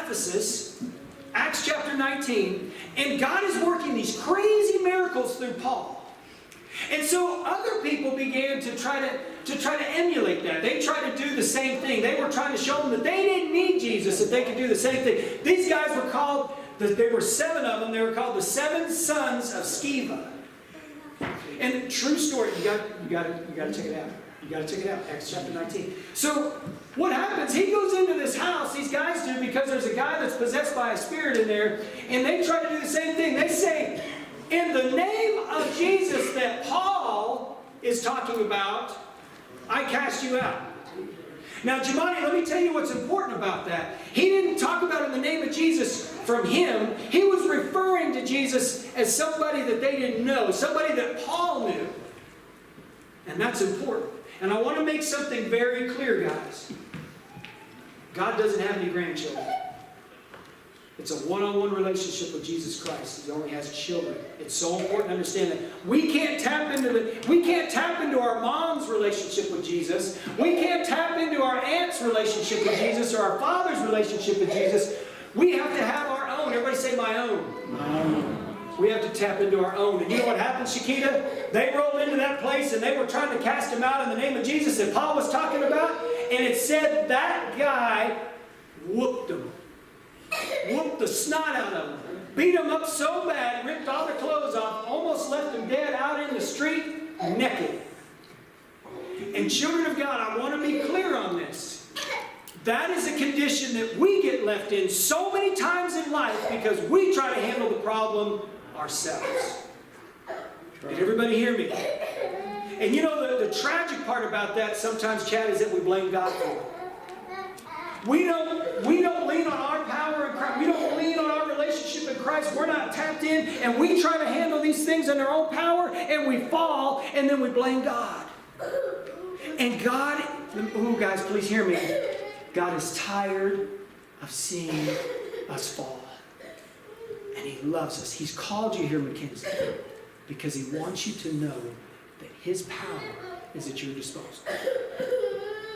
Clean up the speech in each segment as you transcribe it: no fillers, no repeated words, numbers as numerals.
Ephesus, Acts chapter 19, and God is working these crazy miracles through Paul. And so other people began to try to emulate that. They tried to do the same thing. They were trying to show them that they didn't need Jesus, that they could do the same thing. These guys were called, there were 7 of them, they were called the 7 sons of Sceva. And true story, you got to check it out. You got to check it out, Acts chapter 19. So what happens, he goes into this house, these guys do, because there's a guy that's possessed by a spirit in there, and they try to do the same thing. They say, in the name of Jesus that Paul is talking about, I cast you out. Now, Jemani, let me tell you what's important about that. He didn't talk about in the name of Jesus from him. He was referring to Jesus as somebody that they didn't know, somebody that Paul knew. And that's important. And I want to make something very clear, guys. God doesn't have any grandchildren. It's a one-on-one relationship with Jesus Christ. He only has children. It's so important to understand that. We can't tap into our mom's relationship with Jesus. We can't tap into our aunt's relationship with Jesus or our father's relationship with Jesus. We have to have our own. Everybody say my own. My own. We have to tap into our own. And you know what happened, Shakita? They rolled into that place and they were trying to cast him out in the name of Jesus that Paul was talking about. And it said that guy whooped them. Whooped the snot out of them. Beat them up so bad, ripped all their clothes off, almost left them dead out in the street, naked. And children of God, I want to be clear on this. That is a condition that we get left in so many times in life because we try to handle the problem ourselves. Did everybody hear me? And you know the tragic part about that sometimes, Chad, is that we blame God for it. We don't lean on our power in Christ. We don't lean on our relationship in Christ. We're not tapped in, and we try to handle these things in our own power, and we fall, and then we blame God. And God, ooh, guys, please hear me. God is tired of seeing us fall. And He loves us. He's called you here, Mackenzie, because He wants you to know that His power is at your disposal.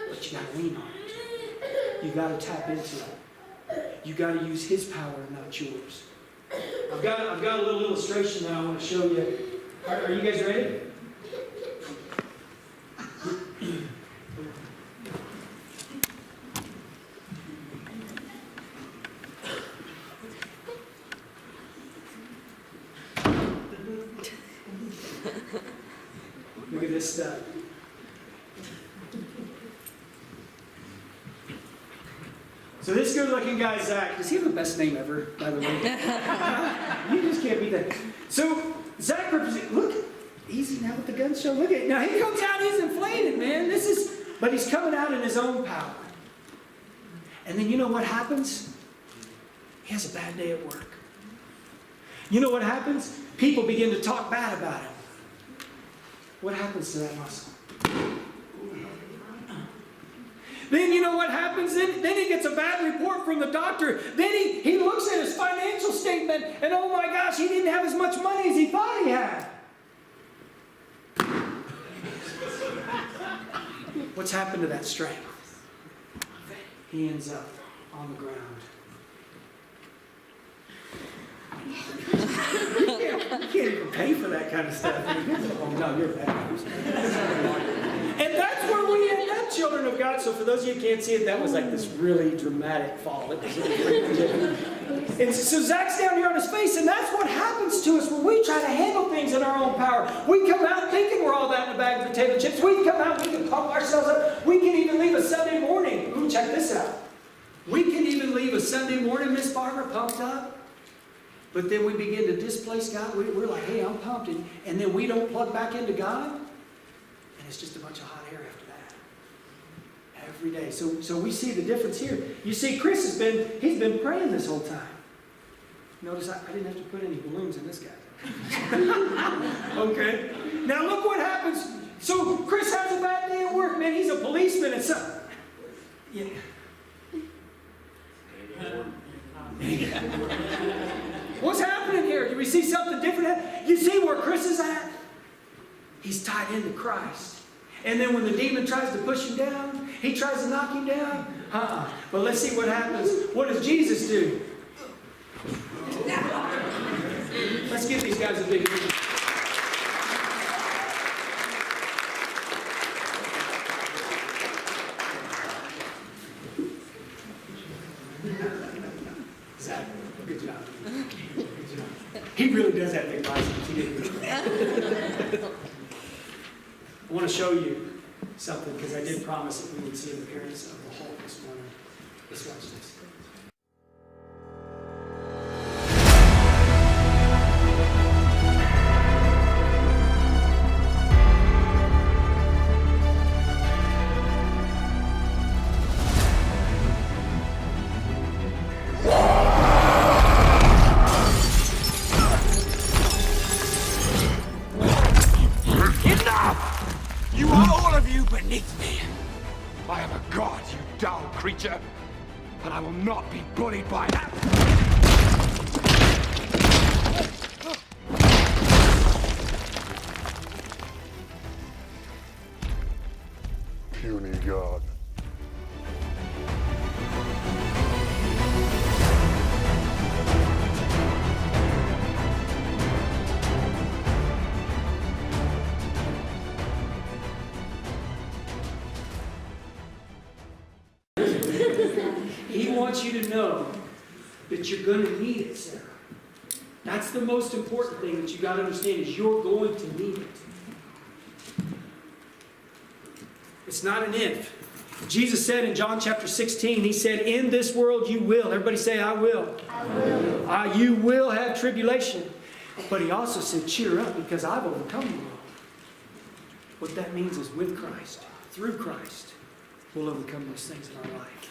But you got to lean on it. You got to tap into it. You got to use His power, not yours. I've got a little illustration that I want to show you. Are you guys ready? Look at this stuff. So this good-looking guy, Zach, does he have the best name ever, by the way? You just can't beat that. So Zach represents, look, easy now with the gun show. Look at, now he comes out, he's inflated, man. But he's coming out in his own power. And then you know what happens? He has a bad day at work. You know what happens? People begin to talk bad about him. What happens to that muscle? Then you know what happens? Then he gets a bad report from the doctor. Then he looks at his financial statement and oh my gosh, he didn't have as much money as he thought he had. What's happened to that strength? He ends up on the ground. You can't even pay for that kind of stuff. Oh no, you're bad. And that's where we end up, children of God. So for those of you who can't see it, that was like this really dramatic fall. It was really and so Zach's down here on his face, and that's what happens to us when we try to handle things in our own power. We come out thinking we're all that in a bag of potato chips. We come out, we can pump ourselves up. We can even leave a Sunday morning. Ooh, check this out. We can even leave a Sunday morning, Miss Barbara, pumped up. But then we begin to displace God. We're like, hey, I'm pumped. And then we don't plug back into God. And it's just a bunch of hot air after that. Every day. So we see the difference here. You see, Chris he's been praying this whole time. Notice I didn't have to put any balloons in this guy. Okay. Now look what happens. So Chris has a bad day at work, man. He's a policeman and so. Yeah. What's happening here? Do we see something different? You see where Chris is at? He's tied into Christ. And then when the demon tries to push him down, he tries to knock him down. But let's see what happens. What does Jesus do? Let's give these guys a big hand. Zach, good job. Good job. He really does have big biceps. He didn't. I want to show you something because I did promise that we would see an appearance of the Hulk this morning. Let's watch this. You are all of you beneath me. I am a god, you dull creature. But I will not be bullied by that. Puny god. He wants you to know that you're going to need it, Sarah. That's the most important thing that you got to understand is you're going to need it. It's not an if. Jesus said in John chapter 16, he said, in this world you will. Everybody say, I will. I will. You will have tribulation. But he also said, cheer up because I've overcome the world. What that means is with Christ, through Christ, we'll overcome those things in our life.